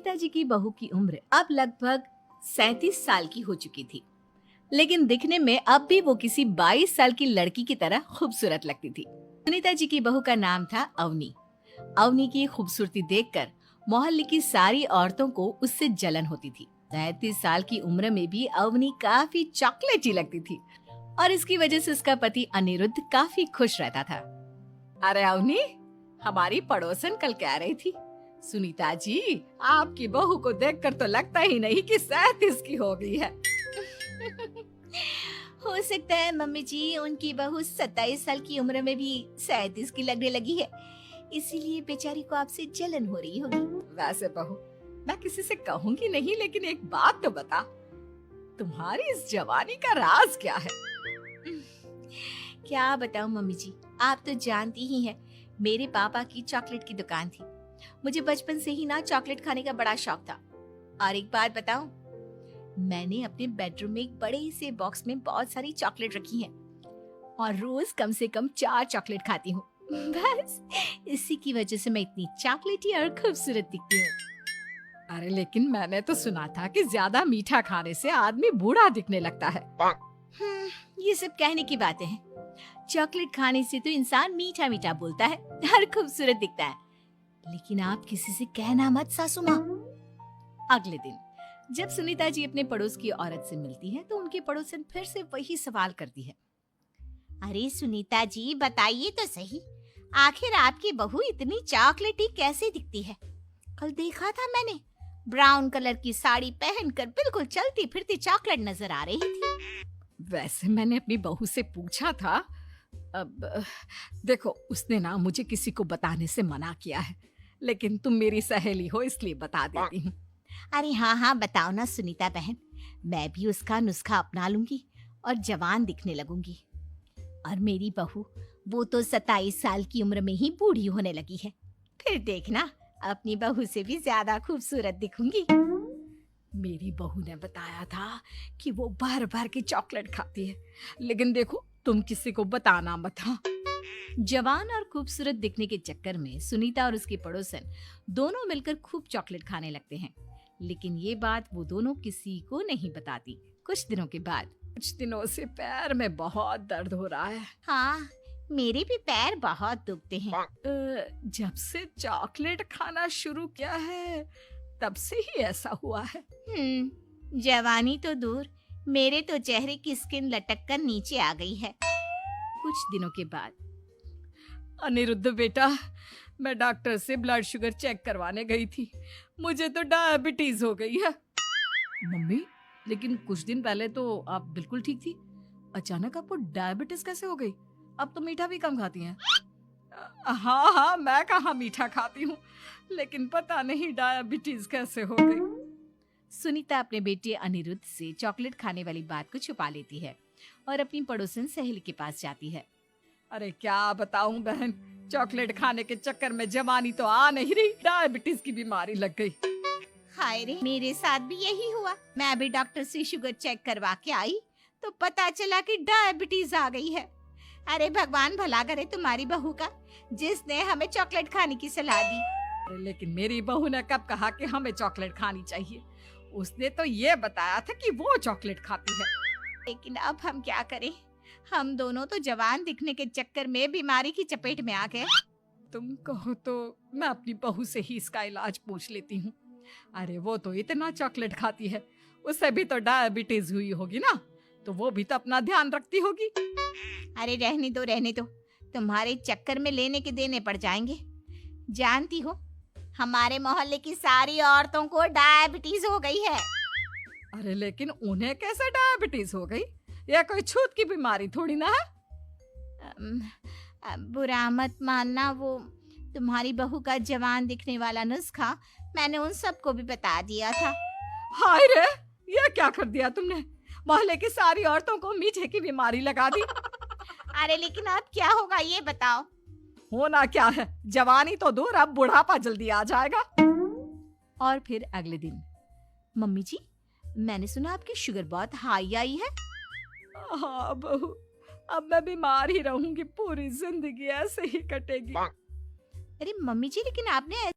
सुनीता जी की बहू की उम्र अब लगभग 37 साल की हो चुकी थी, लेकिन दिखने में अब भी वो किसी 22 साल की लड़की की तरह खूबसूरत लगती थी। सुनीता जी की बहू का नाम था अवनी। अवनी की खूबसूरती देखकर मोहल्ले की सारी औरतों को उससे जलन होती थी। 37 साल की उम्र में भी अवनी काफी चॉकलेटी लगती थी और इसकी वजह से उसका पति अनिरुद्ध काफी खुश रहता था। अरे अवनी, हमारी पड़ोसन कल कह रही थी, सुनीता जी आपकी बहू को देखकर तो लगता ही नहीं कि 37 की हो गई है। हो सकता है मम्मी जी उनकी बहू 27 साल की उम्र में भी 37 की लगने लगी है, इसीलिए बेचारी को आपसे जलन हो रही होगी। वैसे बहू, मैं किसी से कहूंगी नहीं, लेकिन एक बात तो बता, तुम्हारी इस जवानी का राज क्या है? क्या बताऊं मम्मी जी, आप तो जानती ही हैं, मेरे पापा की चॉकलेट की दुकान थी। मुझे बचपन से ही ना चॉकलेट खाने का बड़ा शौक था। और एक बात बताऊं, मैंने अपने बेडरूम में एक बड़े से बॉक्स में बहुत सारी चॉकलेट रखी हैं और रोज कम से कम 4 चॉकलेट खाती हूँ। बस इसी की वजह से मैं इतनी चॉकलेटी और खूबसूरत दिखती हूँ। अरे लेकिन मैंने तो सुना था कि ज्यादा मीठा खाने से आदमी बूढ़ा दिखने लगता है। ये सब कहने की बातें हैं। चॉकलेट खाने से तो इंसान मीठा मीठा बोलता है और खूबसूरत दिखता है। लेकिन आप किसी से कहना मत सासू माँ। अगले दिन जब सुनीता जी अपने पड़ोस की औरत से मिलती है तो उनकी पड़ोसन फिर से वही सवाल करती है। अरे सुनीता जी बताइए तो सही, आखिर आपकी बहू इतनी चॉकलेटी कैसे दिखती है? कल देखा था मैंने, ब्राउन कलर की साड़ी पहनकर बिल्कुल चलती फिरती चॉकलेट नजर आ रही थी। वैसे मैंने अपनी बहू से पूछा था। अब देखो, उसने ना मुझे किसी को बताने से मना किया है, लेकिन तुम मेरी सहेली हो इसलिए बता देती हूँ। अरे हाँ हाँ बताओ ना सुनीता बहन, मैं भी उसका नुस्खा अपना लूंगी और जवान दिखने लगूंगी। और मेरी बहू वो तो 27 साल की उम्र में ही बूढ़ी होने लगी है, फिर देखना अपनी बहू से भी ज्यादा खूबसूरत दिखूंगी। मेरी बहू ने बताया था कि वो भर भर के चॉकलेट खाती है, लेकिन देखो तुम किसी को बताना मत। हाँ। जवान और खूबसूरत दिखने के चक्कर में सुनीता और उसकी पड़ोसन दोनों मिलकर खूब चॉकलेट खाने लगते हैं, लेकिन ये बात वो दोनों किसी को नहीं बताती। कुछ दिनों से पैर में बहुत दर्द हो रहा है। हाँ, मेरे भी पैर बहुत दुखते हैं। जब से चॉकलेट खाना शुरू किया है तब से ही ऐसा हुआ है। जवानी तो दूर, मेरे तो चेहरे की स्किन लटक कर नीचे आ गई है। कुछ दिनों के बाद, अनिरुद्ध बेटा, मैं डॉक्टर से ब्लड शुगर चेक करवाने गई थी, मुझे तो डायबिटीज हो गई है। मम्मी, लेकिन कुछ दिन पहले तो आप बिल्कुल ठीक थी, अचानक आपको डायबिटीज कैसे हो गई? अब तो मीठा भी कम खाती हैं। हाँ हाँ, मैं कहाँ मीठा खाती हूँ, लेकिन पता नहीं डायबिटीज कैसे हो गई। सुनीता अपने बेटे अनिरुद्ध से चॉकलेट खाने वाली बात को छुपा लेती है और अपनी पड़ोसन सहेली के पास जाती है। अरे क्या बताऊं बहन, चॉकलेट खाने के चक्कर में जवानी तो आ नहीं रही, डायबिटीज की बीमारी लग गई। हाय रे, मेरे साथ भी यही हुआ। मैं अभी डॉक्टर से शुगर चेक करवा के आई तो पता चला कि डायबिटीज आ गई है। अरे भगवान भला करे तुम्हारी बहू का, जिसने हमें चॉकलेट खाने की सलाह दी। लेकिन मेरी बहू ने कब कहा कि हमें चॉकलेट खानी चाहिए? उसने तो ये बताया था कि वो चॉकलेट खाती है। लेकिन अब हम क्या करें, हम दोनों तो जवान दिखने के चक्कर में बीमारी की चपेट में आ गए। तुम कहो तो मैं अपनी बहू से ही इसका इलाज पूछ लेती हूँ। अरे वो तो इतना चॉकलेट खाती है, उसे भी तो डायबिटीज हुई होगी ना, तो वो भी तो अपना ध्यान रखती होगी। अरे रहने दो, तुम्हारे चक्कर में लेने के देने पड़ जाएंगे। जानती हो, हमारे मोहल्ले की सारी औरतों को डायबिटीज हो गई है। अरे लेकिन उन्हें कैसे डायबिटीज हो गई? यह कोई छूत की बीमारी थोड़ी ना है। बुरा मत मानना, वो तुम्हारी बहू का जवान दिखने वाला नुस्खा मैंने उन सबको भी बता दिया था। हाय रे, ये क्या कर दिया तुमने? मोहल्ले की सारी औरतों को मीठे की बीमारी लगा दी। अरे लेकिन अब क्या होगा ये बताओ। होना क्या है, जवानी तो दूर, अब बुढ़ापा जल्दी आ जाएगा। और फिर अगले दिन, मम्मी जी, मैंने सुना आपकी शुगर बहुत हाई आई है। हाँ बहू, अब मैं बीमार ही रहूंगी, पूरी जिंदगी ऐसे ही कटेगी। अरे मम्मी जी, लेकिन आपने